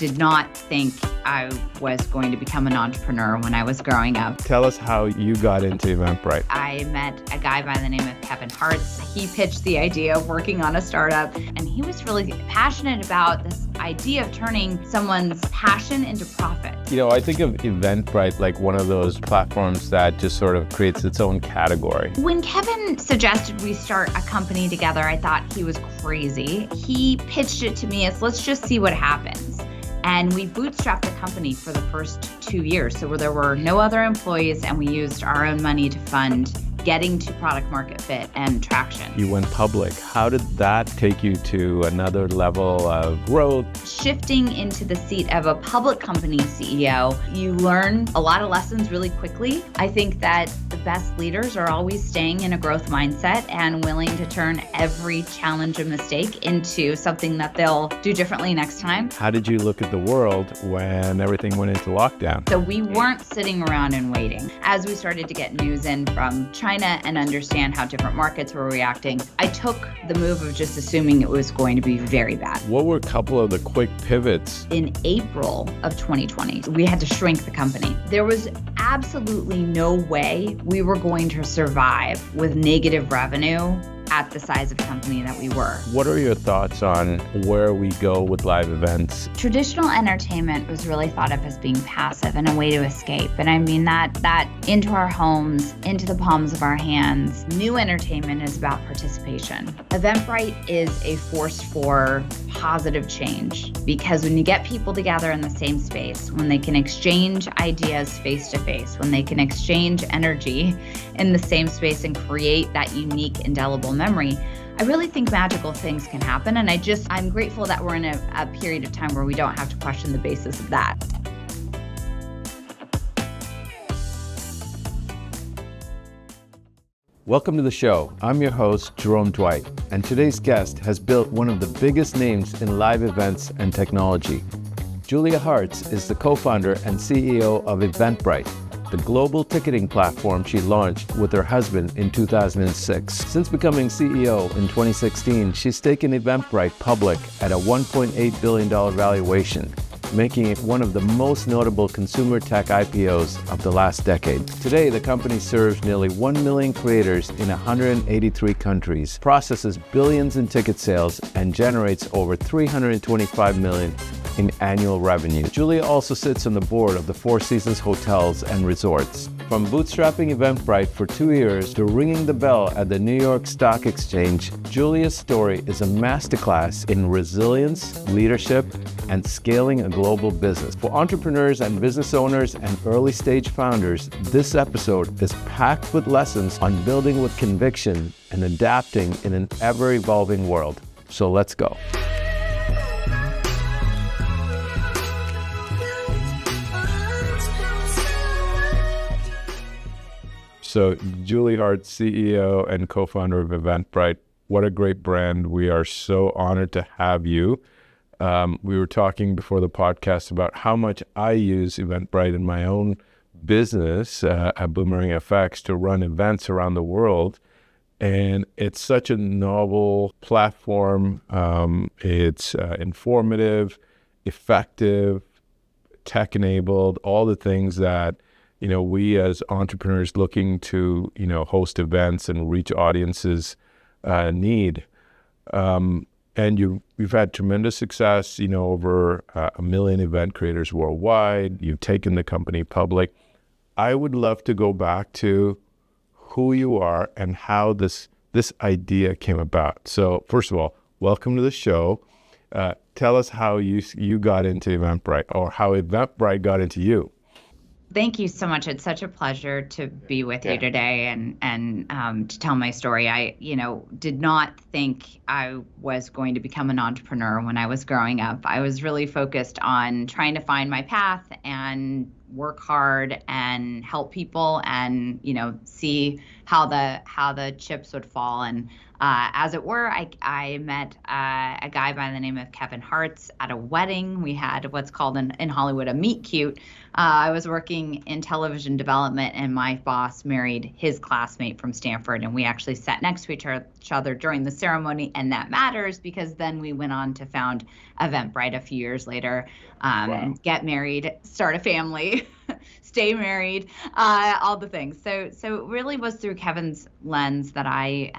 did not think I was going to become an entrepreneur when I was growing up. Tell us how you got into Eventbrite. I met a guy by the name of Kevin Hartz. He pitched the idea of working on a startup, and he was really passionate about this idea of turning someone's passion into profit. You know, I think of Eventbrite like one of those platforms that just sort of creates its own category. When Kevin suggested we start a company together, I thought he was crazy. He pitched it to me as, let's just see what happens. And we bootstrapped the company for the first 2 years. So there were no other employees, and we used our own money to fund getting to product market fit and traction. You went public. How did that take you to another level of growth? Shifting into the seat of a public company CEO, you learn a lot of lessons really quickly. I think that the best leaders are always staying in a growth mindset and willing to turn every challenge and mistake into something that they'll do differently next time. How did you look at the world when everything went into lockdown? So we weren't sitting around and waiting. As we started to get news in from China and understand how different markets were reacting, I took the move of just assuming it was going to be very bad. What were a couple of the quick pivots? In April of 2020, we had to shrink the company. There was absolutely no way we were going to survive with negative revenue at the size of company that we were. What are your thoughts on where we go with live events? Traditional entertainment was really thought of as being passive and a way to escape. And I mean that into our homes, into the palms of our hands. New entertainment is about participation. Eventbrite is a force for positive change, because when you get people together in the same space, when they can exchange ideas face to face, when they can exchange energy in the same space and create that unique, indelible memory, I really think magical things can happen. And I'm grateful that we're in a period of time where we don't have to question the basis of that. Welcome to the show. I'm your host, Jerome Dwight, and today's guest has built one of the biggest names in live events and technology. Julia Hartz is the co-founder and CEO of Eventbrite, the global ticketing platform she launched with her husband in 2006. Since becoming CEO in 2016, she's taken Eventbrite public at a $1.8 billion valuation, making it one of the most notable consumer tech IPOs of the last decade. Today, the company serves nearly 1 million creators in 183 countries, processes billions in ticket sales, and generates over $325 million in annual revenue. Julia also sits on the board of the Four Seasons Hotels and Resorts. From bootstrapping Eventbrite for 2 years to ringing the bell at the New York Stock Exchange, Julia's story is a masterclass in resilience, leadership, and scaling a global business. For entrepreneurs and business owners and early stage founders, this episode is packed with lessons on building with conviction and adapting in an ever-evolving world. So let's go. So Julie Hart, CEO and co-founder of Eventbrite, what a great brand. We are so honored to have you. We were talking before the podcast about how much I use Eventbrite in my own business at Boomerang FX to run events around the world. And it's such a novel platform. It's informative, effective, tech-enabled, all the things that we as entrepreneurs looking to, host events and reach audiences need. And you've had tremendous success, over 1 million event creators worldwide. You've taken the company public. I would love to go back to who you are and how this idea came about. So first of all, welcome to the show. Tell us how you got into Eventbrite, or how Eventbrite got into you. Thank you so much. It's such a pleasure to be with you today and to tell my story. I, did not think I was going to become an entrepreneur when I was growing up. I was really focused on trying to find my path and work hard and help people and, see how the chips would fall. And as it were, I met a guy by the name of Kevin Hartz at a wedding. We had what's called in Hollywood a meet cute. I was working in television development, and my boss married his classmate from Stanford, and we actually sat next to each other during the ceremony, and that matters because then we went on to found Eventbrite a few years later, get married, start a family, stay married, all the things. So it really was through Kevin's lens that I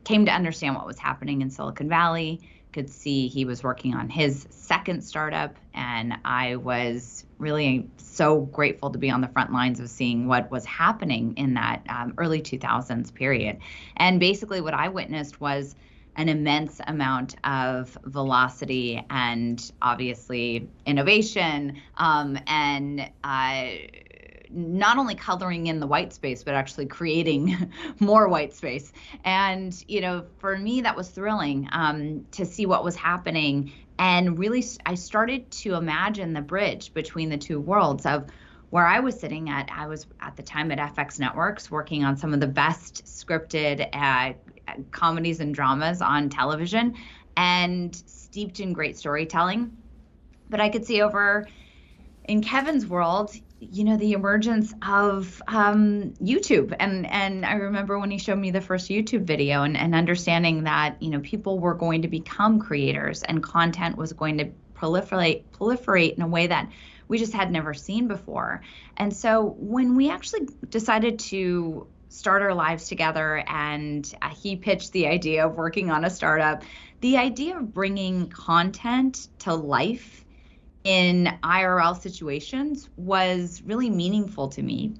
came to understand what was happening in Silicon Valley. Could see he was working on his second startup, and I was really so grateful to be on the front lines of seeing what was happening in that early 2000s period. And basically what I witnessed was an immense amount of velocity and obviously innovation, and not only coloring in the white space, but actually creating more white space. And, for me, that was thrilling to see what was happening. And really, I started to imagine the bridge between the two worlds of where I was sitting at. I was at the time at FX Networks working on some of the best scripted comedies and dramas on television and steeped in great storytelling. But I could see over in Kevin's world, the emergence of YouTube. And I remember when he showed me the first YouTube video and understanding that, people were going to become creators and content was going to proliferate in a way that we just had never seen before. And so when we actually decided to start our lives together and he pitched the idea of working on a startup, the idea of bringing content to life in IRL situations was really meaningful to me.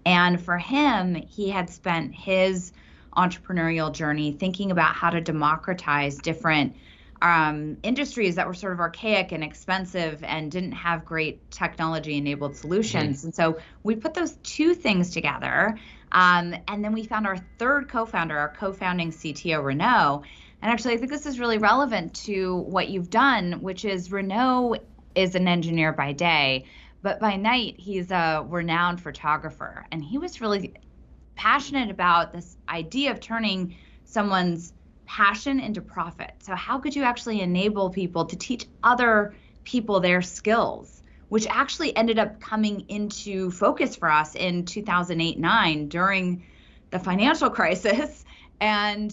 And for him, he had spent his entrepreneurial journey thinking about how to democratize different industries that were sort of archaic and expensive and didn't have great technology-enabled solutions. Mm-hmm. And so we put those two things together. And then we found our third co-founder, our co-founding CTO, Renaud. And actually, I think this is really relevant to what you've done, which is Renaud is an engineer by day, but by night, he's a renowned photographer. And he was really passionate about this idea of turning someone's passion into profit. So how could you actually enable people to teach other people their skills, which actually ended up coming into focus for us in 2008-9 during the financial crisis. And,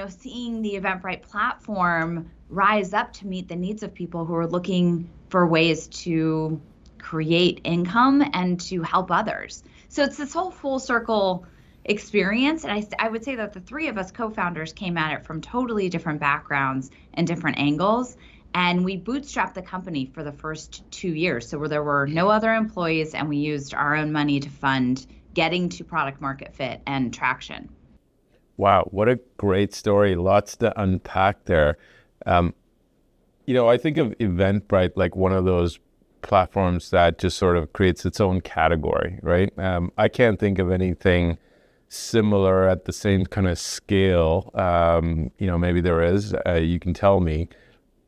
seeing the Eventbrite platform rise up to meet the needs of people who are looking for ways to create income and to help others. So it's this whole full circle experience. And I would say that the three of us co-founders came at it from totally different backgrounds and different angles. And we bootstrapped the company for the first 2 years. So where there were no other employees and we used our own money to fund getting to product market fit and traction. Wow, what a great story. Lots to unpack there. I think of Eventbrite like one of those platforms that just sort of creates its own category, right? I can't think of anything similar at the same kind of scale. Maybe there is, you can tell me.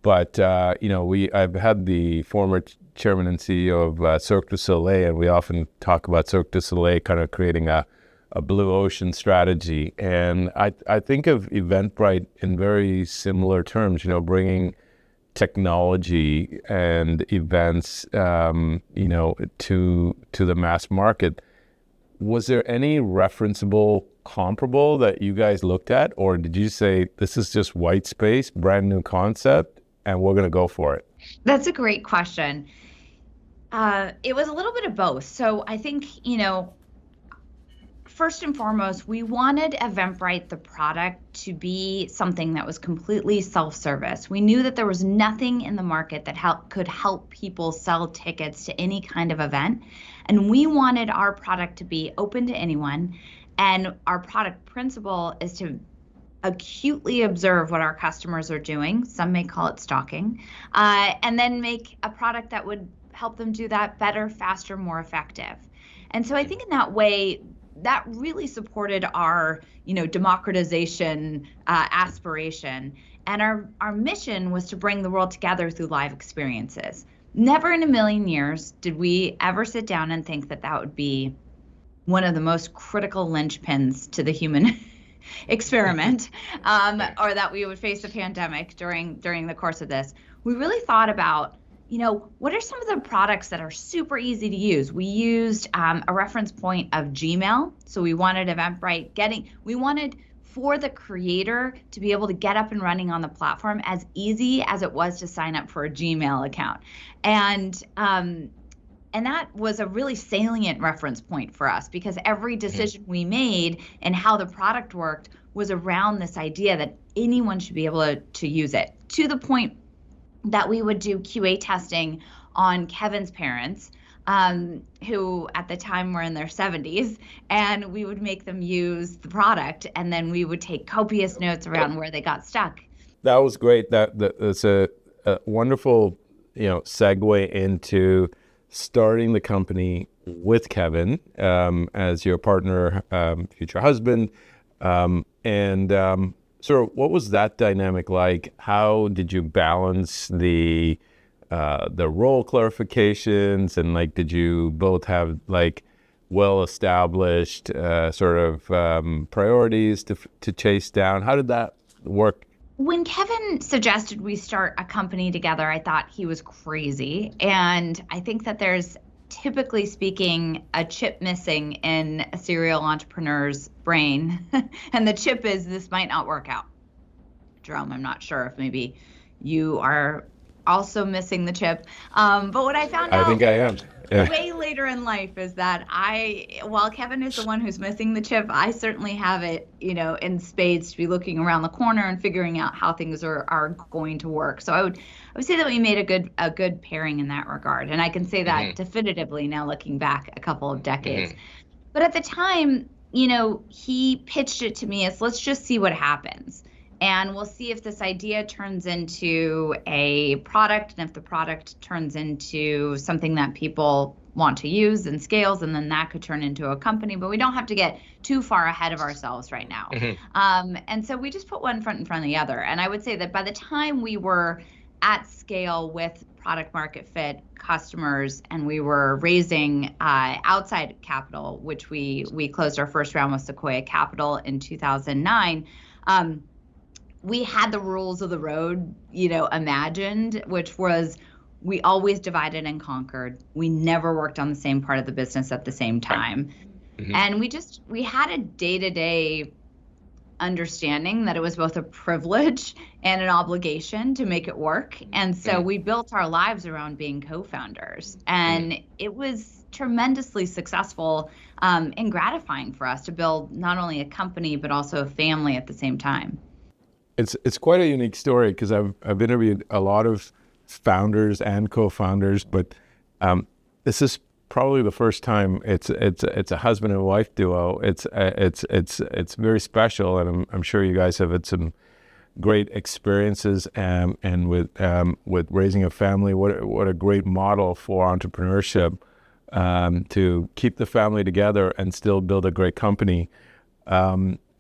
But, I've had the former chairman and CEO of Cirque du Soleil, and we often talk about Cirque du Soleil kind of creating a blue ocean strategy. And I think of Eventbrite in very similar terms, bringing technology and events, to the mass market. Was there any referenceable comparable that you guys looked at, or did you say this is just white space, brand new concept, and we're going to go for it? That's a great question. It was a little bit of both. So I think, first and foremost, we wanted Eventbrite, the product, to be something that was completely self-service. We knew that there was nothing in the market that could help people sell tickets to any kind of event. And we wanted our product to be open to anyone. And our product principle is to acutely observe what our customers are doing. Some may call it stalking, and then make a product that would help them do that better, faster, more effective. And so I think in that way, that really supported our, democratization aspiration. And our mission was to bring the world together through live experiences. Never in a million years did we ever sit down and think that that would be one of the most critical linchpins to the human experiment, or that we would face a pandemic during the course of this. We really thought about, what are some of the products that are super easy to use? We used a reference point of Gmail. So we wanted Eventbrite we wanted for the creator to be able to get up and running on the platform as easy as it was to sign up for a Gmail account. And that was a really salient reference point for us, because every decision we made and how the product worked was around this idea that anyone should be able to use it, to the point that we would do QA testing on Kevin's parents, who at the time were in their 70s, and we would make them use the product, and then we would take copious notes around where they got stuck. That was great. That's a wonderful, segue into starting the company with Kevin as your partner, future husband, and so what was that dynamic like? How did you balance the role clarifications, and did you both have well-established sort of priorities to chase down? How did that work? When Kevin suggested we start a company together, I thought he was crazy. And I think that there's, typically speaking, a chip missing in a serial entrepreneur's brain. And the chip is, this might not work out. Jerome, I'm not sure if maybe you are also missing the chip. But what I found out, I think I am. Yeah. Way later in life, is that while Kevin is the one who's missing the chip, I certainly have it, in spades, to be looking around the corner and figuring out how things are going to work. So I would say that we made a good pairing in that regard. And I can say that definitively now, looking back a couple of decades. But at the time, he pitched it to me as, let's just see what happens. And we'll see if this idea turns into a product, and if the product turns into something that people want to use and scales, and then that could turn into a company. But we don't have to get too far ahead of ourselves right now. And so we just put one foot in front of the other. And I would say that by the time we were at scale with product market fit, customers, and we were raising outside capital, which we closed our first round with Sequoia Capital in 2009, we had the rules of the road, imagined, which was, we always divided and conquered. We never worked on the same part of the business at the same time. And we had a day-to-day understanding that it was both a privilege and an obligation to make it work. And so we built our lives around being co-founders. And it was tremendously successful and gratifying for us to build not only a company, but also a family at the same time. It's quite a unique story, because I've interviewed a lot of founders and co-founders, but this is probably the first time it's a husband and wife duo. It's very special, and I'm sure you guys have had some great experiences and with raising a family. What a great model for entrepreneurship, to keep the family together and still build a great company.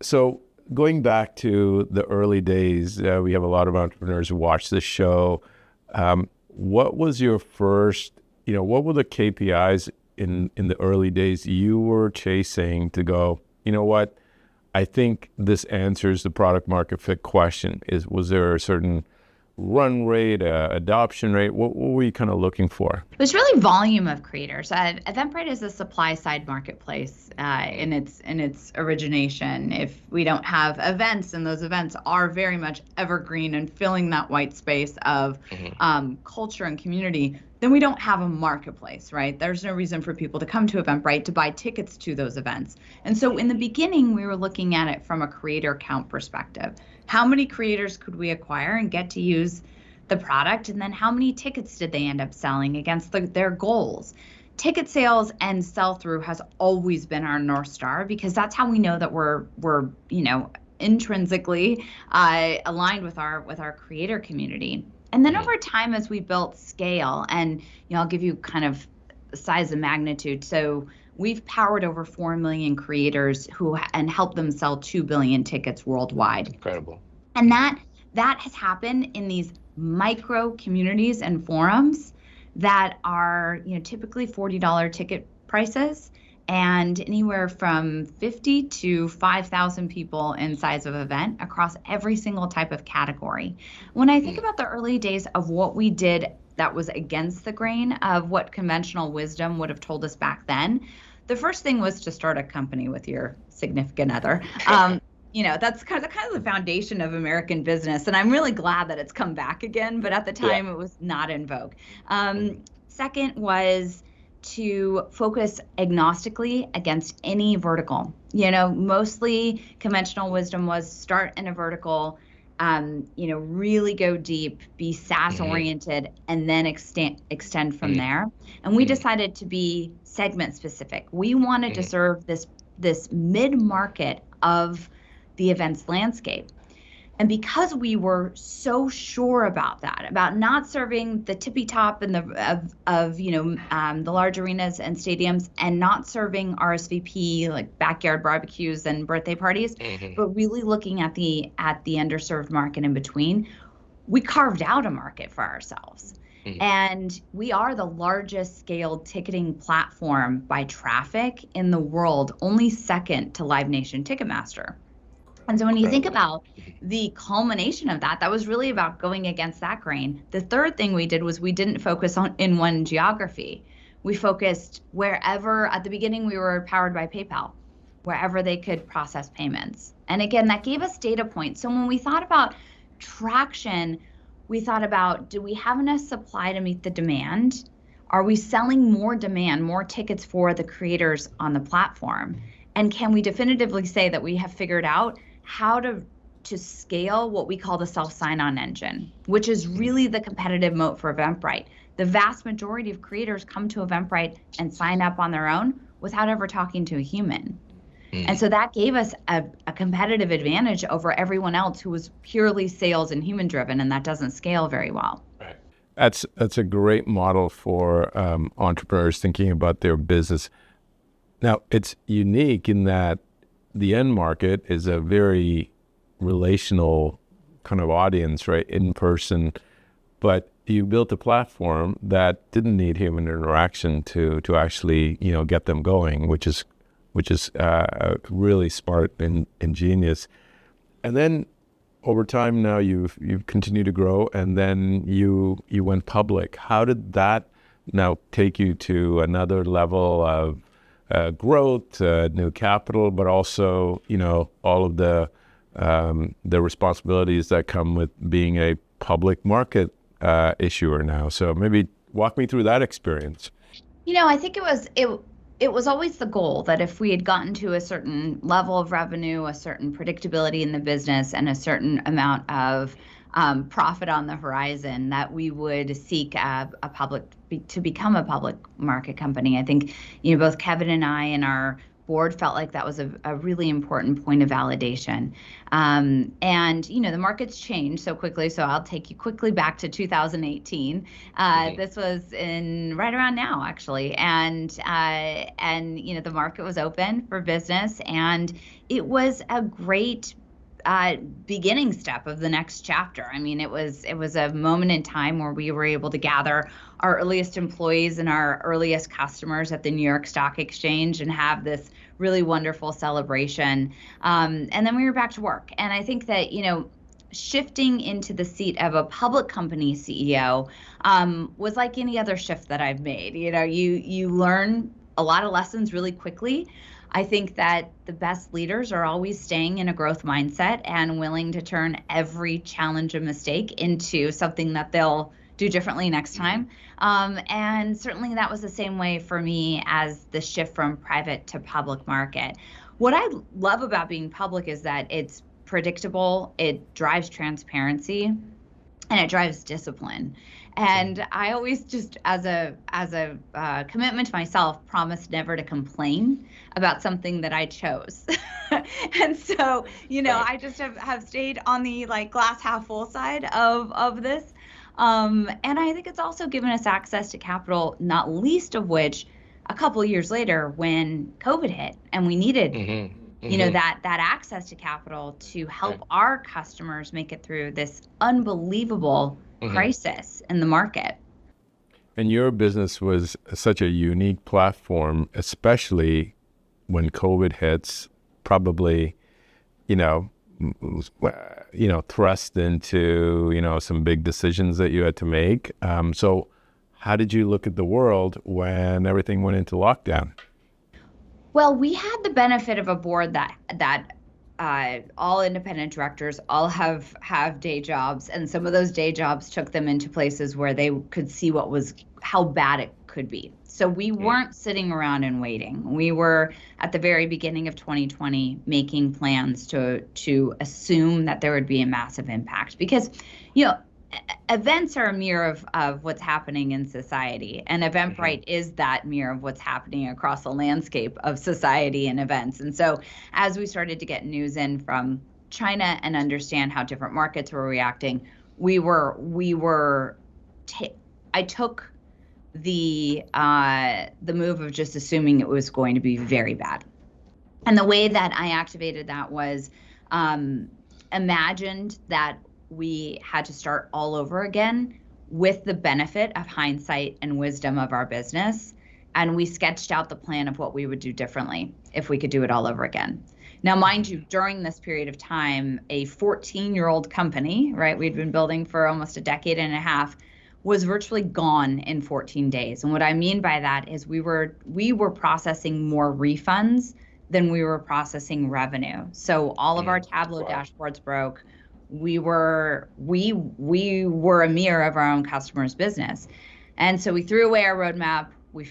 So going back to the early days, we have a lot of entrepreneurs who watch this show. What was your first, what were the KPIs in the early days you were chasing to go, what, I think this answers the product market fit question? Was there a certain run rate, adoption rate? What were you kind of looking for? It was really volume of creators. Eventbrite is a supply side marketplace in its origination. If we don't have events, and those events are very much evergreen and filling that white space of culture and community, then we don't have a marketplace, right? There's no reason for people to come to Eventbrite to buy tickets to those events. And so in the beginning, we were looking at it from a creator count perspective. How many creators could we acquire and get to use the product? And then how many tickets did they end up selling against their goals? Ticket sales and sell-through has always been our North Star, because that's how we know that we're intrinsically aligned with our creator community. And then over time, as we built scale, and I'll give you kind of the size and magnitude. So we've powered over 4 million creators and helped them sell 2 billion tickets worldwide. Incredible. And that has happened in these micro communities and forums that are, typically $40 ticket prices, and anywhere from 50 to 5,000 people in size of event across every single type of category. When I think about the early days of what we did that was against the grain of what conventional wisdom would have told us back then, the first thing was to start a company with your significant other. that's kind of the foundation of American business. And I'm really glad that it's come back again, but at the time it was not in vogue. Second was to focus agnostically against any vertical. Mostly conventional wisdom was start in a vertical, really go deep, be SaaS oriented, and then extend from there. And we decided to be segment specific. We wanted to serve this mid-market of the events landscape. And because we were so sure about that, about not serving the tippy top and the large arenas and stadiums, and not serving RSVP like backyard barbecues and birthday parties, but really looking at the underserved market in between, we carved out a market for ourselves. And we are the largest scaled ticketing platform by traffic in the world, only second to Live Nation Ticketmaster. And so when you think about the culmination of that was really about going against that grain. The third thing we did was we didn't focus in one geography. We focused wherever. At the beginning, we were powered by PayPal, wherever they could process payments. And again, that gave us data points. So when we thought about traction, we thought about, do we have enough supply to meet the demand? Are we selling more demand, more tickets for the creators on the platform? And can we definitively say that we have figured out how to scale what we call the self sign-on engine, which is really the competitive moat for Eventbrite. The vast majority of creators come to Eventbrite and sign up on their own without ever talking to a human. And so that gave us a competitive advantage over everyone else who was purely sales and human driven, and that doesn't scale very well. Right. That's a great model for entrepreneurs thinking about their business. Now, it's unique in that the end market is a very relational kind of audience, right? In person, but you built a platform that didn't need human interaction to actually, get them going, which is really smart and ingenious. And then over time now you've continued to grow, and then you went public. How did that now take you to another level of growth, new capital, but also, all of the responsibilities that come with being a public market issuer now? So maybe walk me through that experience. I think it was always the goal that if we had gotten to a certain level of revenue, a certain predictability in the business, and a certain amount of profit on the horizon, that we would seek to become a public market company. I think, both Kevin and I and our board felt like that was a really important point of validation. And, the market's changed so quickly, so I'll take you quickly back to 2018. This was right around now, actually. And the market was open for business, and it was a great beginning step of the next chapter. I mean, it was a moment in time where we were able to gather our earliest employees and our earliest customers at the New York Stock Exchange and have this really wonderful celebration. And then we were back to work. And I think that, shifting into the seat of a public company CEO was like any other shift that I've made. You learn a lot of lessons really quickly. I think that the best leaders are always staying in a growth mindset and willing to turn every challenge and mistake into something that they'll do differently next time. And certainly that was the same way for me as the shift from private to public market. What I love about being public is that it's predictable, it drives transparency, and it drives discipline. And I always just, as a commitment to myself, promised never to complain about something that I chose. And so, I just have stayed on the glass half full side of this. And I think it's also given us access to capital, not least of which a couple of years later when COVID hit and we needed that access to capital to help our customers make it through this unbelievable crisis in the market. And your business was such a unique platform, especially when COVID hits, probably, thrust into, some big decisions that you had to make. So how did you look at the world when everything went into lockdown? Well, we had the benefit of a board that all independent directors all have day jobs, and some of those day jobs took them into places where they could see how bad it could be. So we weren't sitting around and waiting. We were at the very beginning of 2020 making plans to assume that there would be a massive impact, because events are a mirror of what's happening in society, and Eventbrite is that mirror of what's happening across the landscape of society and events. And so as we started to get news in from China and understand how different markets were reacting, I took the move of just assuming it was going to be very bad. And the way that I activated that was imagined that we had to start all over again with the benefit of hindsight and wisdom of our business. And we sketched out the plan of what we would do differently if we could do it all over again. Now, mind you, during this period of time, a 14-year-old company, right, we'd been building for almost a decade and a half, was virtually gone in 14 days. And what I mean by that is we were processing more refunds than we were processing revenue. So all of our Tableau dashboards broke. We were a mirror of our own customers' business. And so we threw away our roadmap. We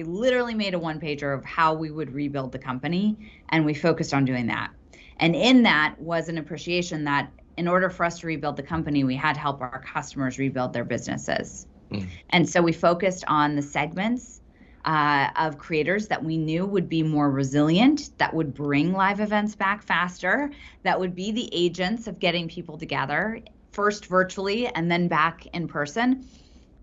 literally made a one-pager of how we would rebuild the company, and we focused on doing that. And in that was an appreciation that in order for us to rebuild the company, we had to help our customers rebuild their businesses. And so we focused on the segments of creators that we knew would be more resilient, that would bring live events back faster, that would be the agents of getting people together, first virtually and then back in person.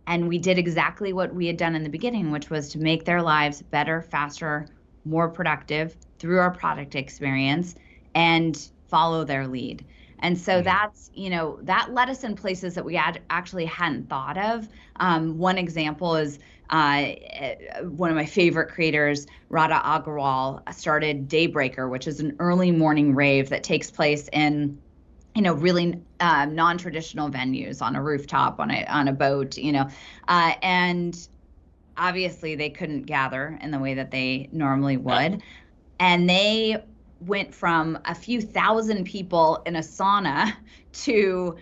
And we did exactly what we had done in the beginning, which was to make their lives better, faster, more productive through our product experience and follow their lead. And so that's, that led us in places that we actually hadn't thought of. One example is one of my favorite creators, Radha Agrawal, started Daybreaker, which is an early morning rave that takes place in, really non-traditional venues, on a rooftop, on a boat, and obviously they couldn't gather in the way that they normally would. And they went from a few thousand people in a sauna to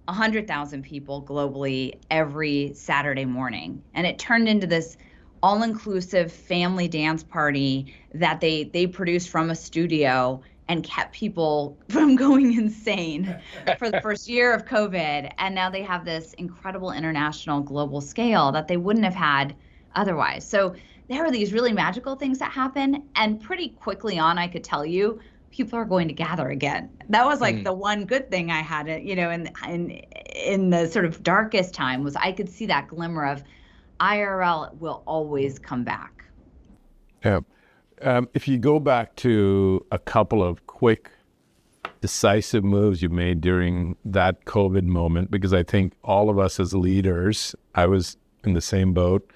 100,000 people globally every Saturday morning. And it turned into this all-inclusive family dance party that they produced from a studio and kept people from going insane for the first year of COVID. And now they have this incredible international global scale that they wouldn't have had otherwise. So there are these really magical things that happen, and pretty quickly on, I could tell you, people are going to gather again. That was like the one good thing I had, in the sort of darkest time, was I could see that glimmer of IRL will always come back. Yeah. If you go back to a couple of quick, decisive moves you made during that COVID moment, because I think all of us as leaders, I was in the same boat.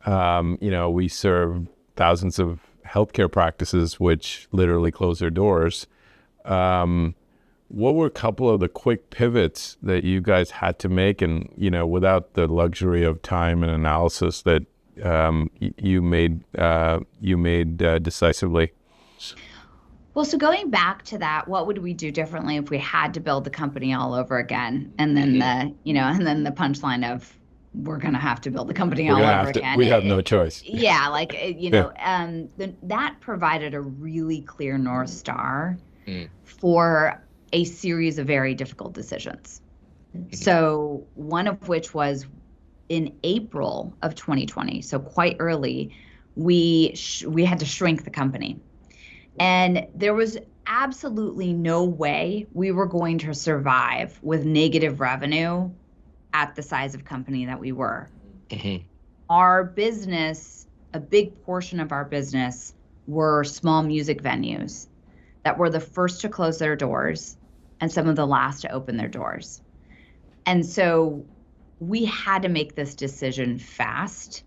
We serve thousands of healthcare practices which literally closed their doors. What were a couple of the quick pivots that you guys had to make, and without the luxury of time and analysis, that you made decisively? Well, so going back to that, what would we do differently if we had to build the company all over again? And then the punchline of, we're going to have to build the company all over again. We have no choice. Yeah, that provided a really clear North Star for a series of very difficult decisions. So one of which was in April of 2020, so quite early, we had to shrink the company. And there was absolutely no way we were going to survive with negative revenue at the size of company that we were. Our business, a big portion of our business, were small music venues that were the first to close their doors and some of the last to open their doors. And so we had to make this decision fast.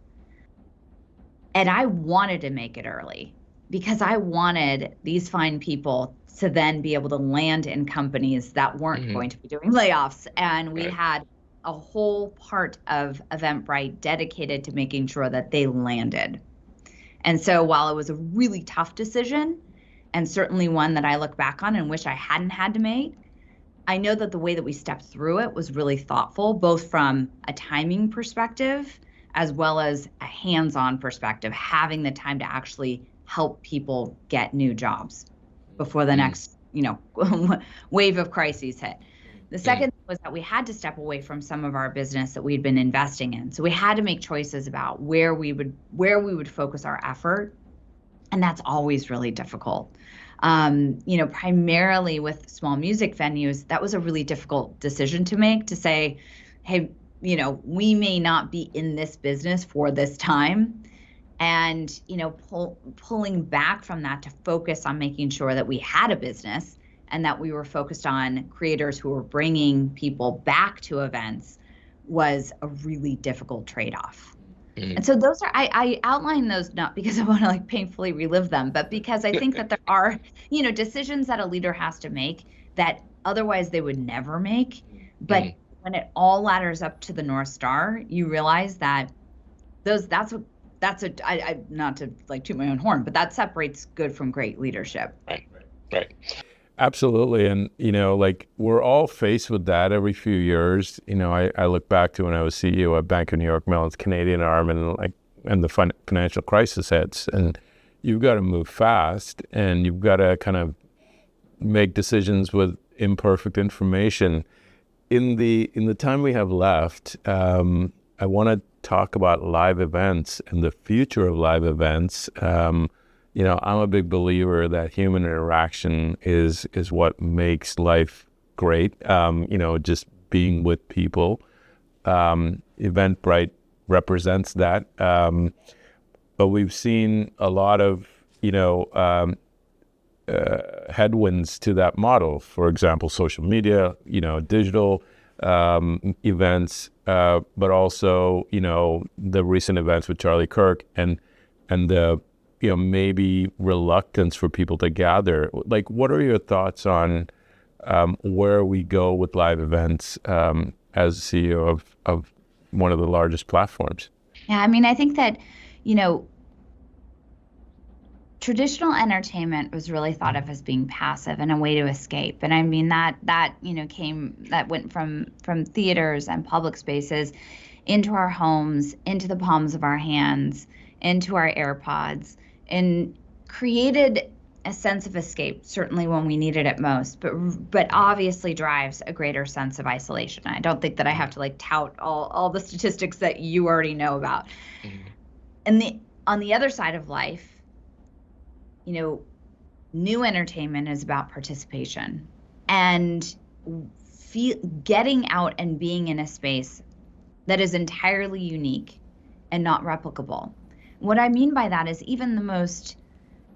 And I wanted to make it early because I wanted these fine people to then be able to land in companies that weren't going to be doing layoffs. And we had a whole part of Eventbrite dedicated to making sure that they landed. And so while it was a really tough decision, and certainly one that I look back on and wish I hadn't had to make. I know that the way that we stepped through it was really thoughtful, both from a timing perspective as well as a hands-on perspective, having the time to actually help people get new jobs before the next, wave of crises hit. The second was that we had to step away from some of our business that we'd been investing in. So we had to make choices about where we would focus our effort. And that's always really difficult. Primarily with small music venues, that was a really difficult decision to make, to say, hey, we may not be in this business for this time. And, pulling back from that to focus on making sure that we had a business and that we were focused on creators who were bringing people back to events was a really difficult trade-off. And so those are, I outline those not because I want to painfully relive them, but because I think that there are, decisions that a leader has to make that otherwise they would never make. But when it all ladders up to the North Star, you realize that not to toot my own horn, but that separates good from great leadership. Right. Absolutely. And, we're all faced with that every few years. I look back to when I was CEO at Bank of New York Mellon's Canadian arm and the financial crisis hits, and you've got to move fast and you've got to kind of make decisions with imperfect information. In the time we have left, I want to talk about live events and the future of live events. I'm a big believer that human interaction is what makes life great. Just being with people. Eventbrite represents that. But we've seen a lot of, headwinds to that model. For example, social media, digital events, but also, the recent events with Charlie Kirk and the maybe reluctance for people to gather. What are your thoughts on where we go with live events as CEO of one of the largest platforms? Yeah, I think that, traditional entertainment was really thought of as being passive and a way to escape. And that went from theaters and public spaces into our homes, into the palms of our hands, into our AirPods, and created a sense of escape, certainly when we needed it most, but obviously drives a greater sense of isolation. I don't think that I have to tout all the statistics that you already know about. And on the other side of life, new entertainment is about participation and getting out and being in a space that is entirely unique and not replicable. What I mean by that is even the most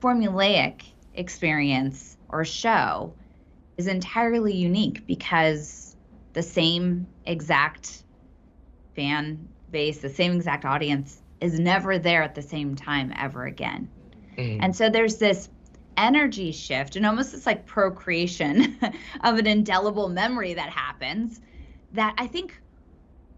formulaic experience or show is entirely unique because the same exact fan base, the same exact audience is never there at the same time ever again. And so there's this energy shift and almost this procreation of an indelible memory that happens that I think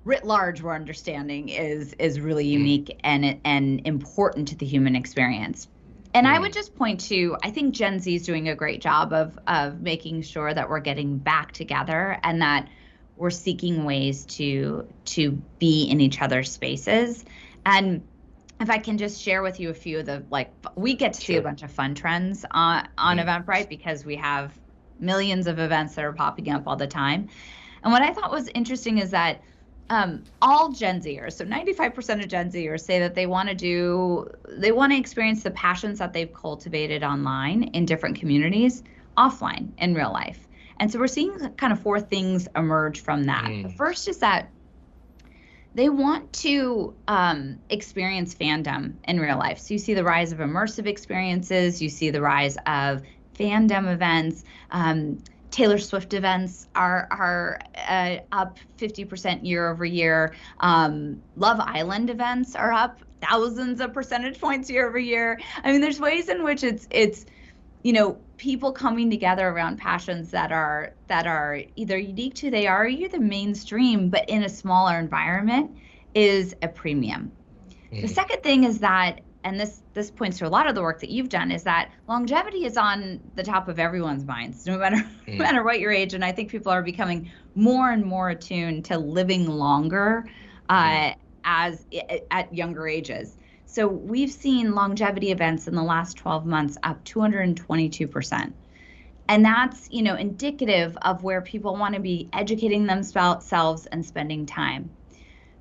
writ large we're understanding is really unique and important to the human experience. And I would just point to, I think Gen Z is doing a great job of making sure that we're getting back together and that we're seeking ways to be in each other's spaces. And if I can just share with you a few of the, we get to see a bunch of fun trends on Eventbrite because we have millions of events that are popping up all the time. And what I thought was interesting is that all Gen Zers, so 95% of Gen Zers say that they want to experience the passions that they've cultivated online in different communities offline in real life. And so we're seeing kind of 4 things emerge from that. The first is that they want to experience fandom in real life. So you see the rise of immersive experiences, you see the rise of fandom events. Taylor Swift events are up 50% year over year. Love Island events are up thousands of percentage points year over year. There's ways in which it's people coming together around passions that are either unique to they are either mainstream, but in a smaller environment is a premium. The second thing is that and this points to a lot of the work that you've done, is that longevity is on the top of everyone's minds, no matter what your age. And I think people are becoming more and more attuned to living longer as at younger ages. So we've seen longevity events in the last 12 months up 222%. And that's, indicative of where people want to be educating themselves and spending time.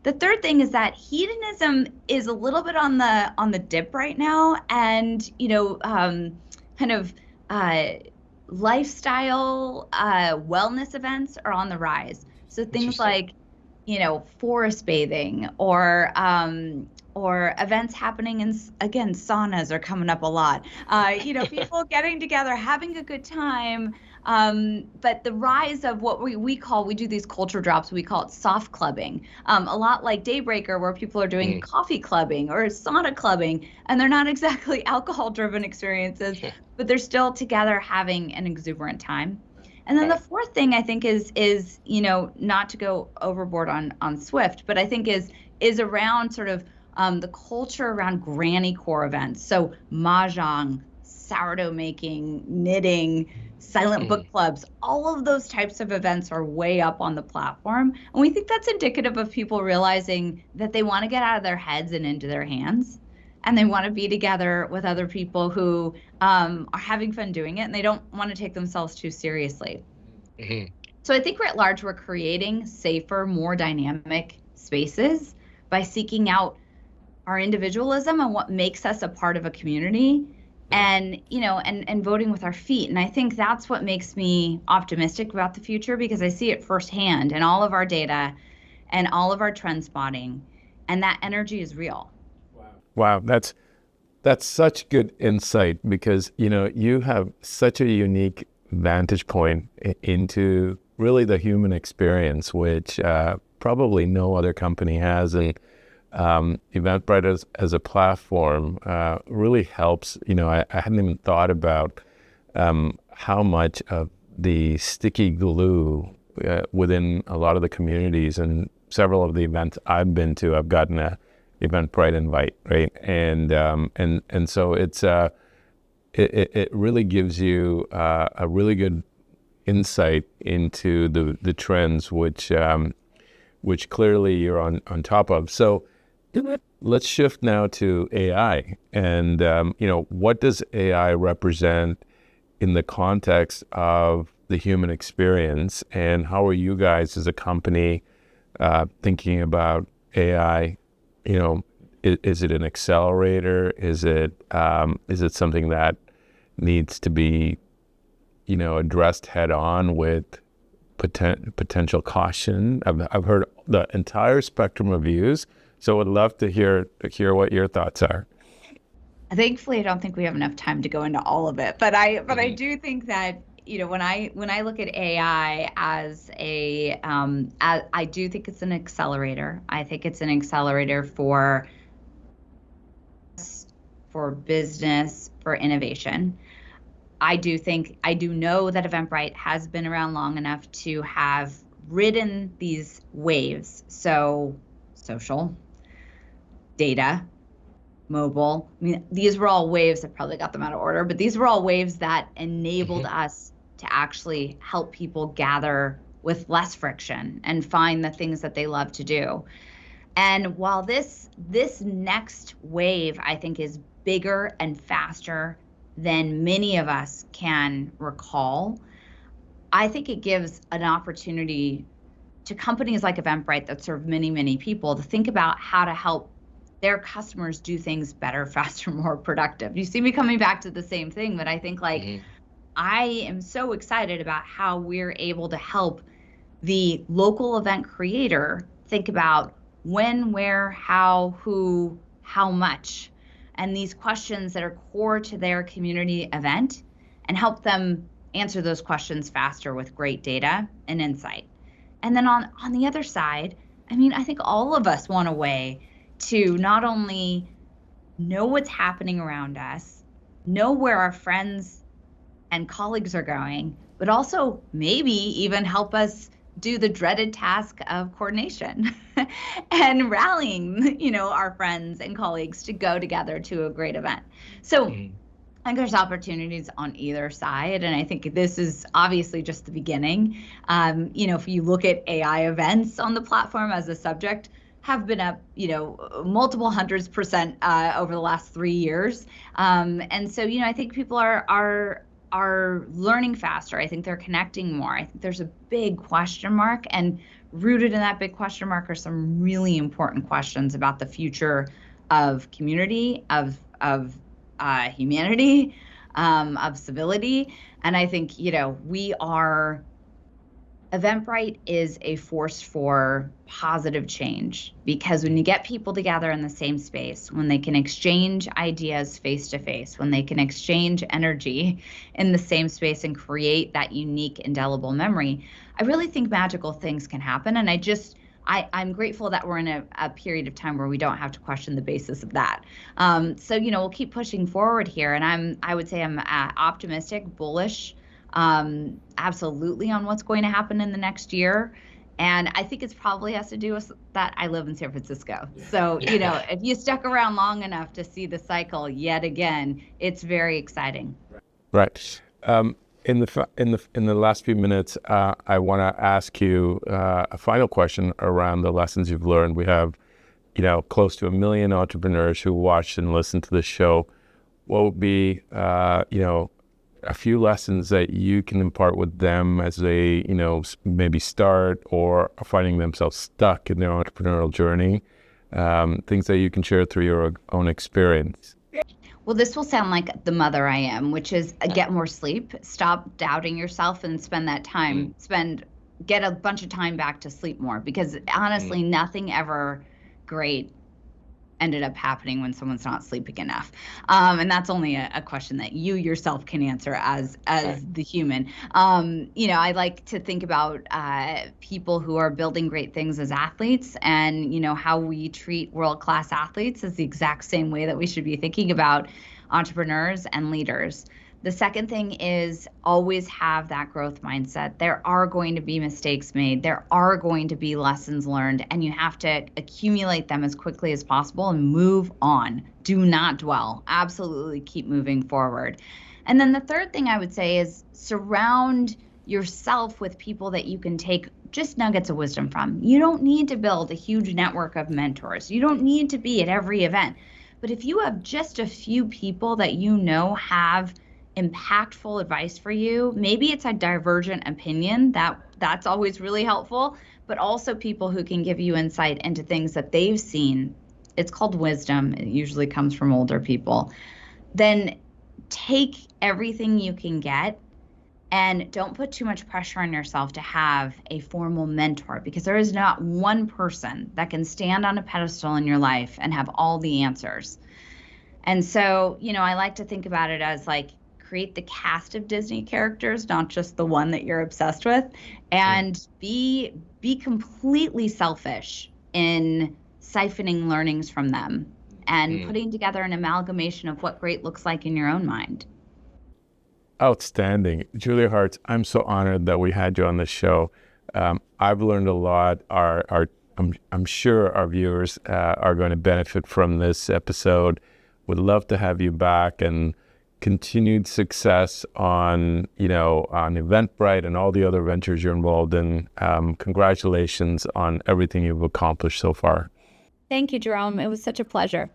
The third thing is that hedonism is a little bit on the dip right now, and lifestyle wellness events are on the rise. So things like, forest bathing or events happening in, again, saunas are coming up a lot. People getting together, having a good time. But the rise of what we do these culture drops, we call it soft clubbing, a lot like Daybreaker, where people are doing coffee clubbing or sauna clubbing, and they're not exactly alcohol driven experiences, but they're still together having an exuberant time. And then the fourth thing I think is not to go overboard on Swift, but I think is around sort of the culture around granny core events. So mahjong, sourdough making, knitting, silent book clubs, all of those types of events are way up on the platform. And we think that's indicative of people realizing that they want to get out of their heads and into their hands. And they want to be together with other people who are having fun doing it, and they don't want to take themselves too seriously. So I think at large, we're creating safer, more dynamic spaces by seeking out our individualism and what makes us a part of a community, and voting with our feet. And I think that's what makes me optimistic about the future, because I see it firsthand in all of our data and all of our trend spotting, and that energy is real. Wow, that's such good insight, because you have such a unique vantage point into really the human experience, which probably no other company has. And Eventbrite as a platform really helps. I hadn't even thought about how much of the sticky glue within a lot of the communities, and several of the events I've been to, I've gotten a Eventbrite invite, right? And so it really gives you a really good insight into the trends, which clearly you're on top of. So let's shift now to AI, and what does AI represent in the context of the human experience, and how are you guys as a company thinking about AI? Is it an accelerator? Is it something that needs to be addressed head on with potential caution? I've heard the entire spectrum of views, so I'd love to hear what your thoughts are. Thankfully, I don't think we have enough time to go into all of it, but I do think that when I look at AI as I do think it's an accelerator. I think it's an accelerator for business, for innovation. I do know that Eventbrite has been around long enough to have ridden these waves. So social, data, mobile. I mean, these were all waves that probably got them out of order, but these were all waves that enabled us to actually help people gather with less friction and find the things that they love to do. And while this next wave, I think, is bigger and faster than many of us can recall, I think it gives an opportunity to companies like Eventbrite that serve many, many people to think about how to help their customers do things better, faster, more productive. You see me coming back to the same thing, but I think I am so excited about how we're able to help the local event creator think about when, where, how, who, how much, and these questions that are core to their community event, and help them answer those questions faster with great data and insight. And then on the other side, I think all of us want a way to not only know what's happening around us, know where our friends and colleagues are going, but also maybe even help us do the dreaded task of coordination and rallying, our friends and colleagues to go together to a great event. So I think there's opportunities on either side. And I think this is obviously just the beginning. If you look at AI events on the platform as a subject, have been up, multiple hundreds percent over the last 3 years. And so, I think people are learning faster. I think they're connecting more. I think there's a big question mark, and rooted in that big question mark are some really important questions about the future of community, of humanity, of civility. And I think, Eventbrite is a force for positive change, because when you get people together in the same space, when they can exchange ideas face to face, when they can exchange energy in the same space and create that unique, indelible memory, I really think magical things can happen. And I'm grateful that we're in a period of time where we don't have to question the basis of that. So, we'll keep pushing forward here. And I would say I'm optimistic, bullish, absolutely on what's going to happen in the next year. And I think it's probably has to do with that I live in San Francisco. So, if you stuck around long enough to see the cycle yet again, it's very exciting. Right. In the last few minutes, I want to ask you a final question around the lessons you've learned. We have, close to 1 million entrepreneurs who watch and listen to this show. What would be, a few lessons that you can impart with them as they, maybe start or are finding themselves stuck in their entrepreneurial journey? Things that you can share through your own experience. Well, this will sound like the mother I am, which is get more sleep, stop doubting yourself, and spend that time, get a bunch of time back to sleep more, because honestly, nothing ever great ended up happening when someone's not sleeping enough. And that's only a question that you yourself can answer as the human. I like to think about people who are building great things as athletes, and, how we treat world-class athletes is the exact same way that we should be thinking about entrepreneurs and leaders. The second thing is always have that growth mindset. There are going to be mistakes made. There are going to be lessons learned, and you have to accumulate them as quickly as possible and move on. Do not dwell. Absolutely keep moving forward. And then the third thing I would say is surround yourself with people that you can take just nuggets of wisdom from. You don't need to build a huge network of mentors. You don't need to be at every event. But if you have just a few people that have impactful advice for you, maybe it's a divergent opinion, that's always really helpful, but also people who can give you insight into things that they've seen. It's called wisdom. It usually comes from older people. Then take everything you can get, and don't put too much pressure on yourself to have a formal mentor, because there is not one person that can stand on a pedestal in your life and have all the answers. And so, I like to think about it as like, create the cast of Disney characters, not just the one that you're obsessed with, and be completely selfish in siphoning learnings from them and putting together an amalgamation of what great looks like in your own mind. Outstanding. Julia Hartz, I'm so honored that we had you on the show. I've learned a lot. I'm sure our viewers are going to benefit from this episode. Would love to have you back, and continued success on Eventbrite and all the other ventures you're involved in. Congratulations on everything you've accomplished so far. Thank you, Jerome. It was such a pleasure.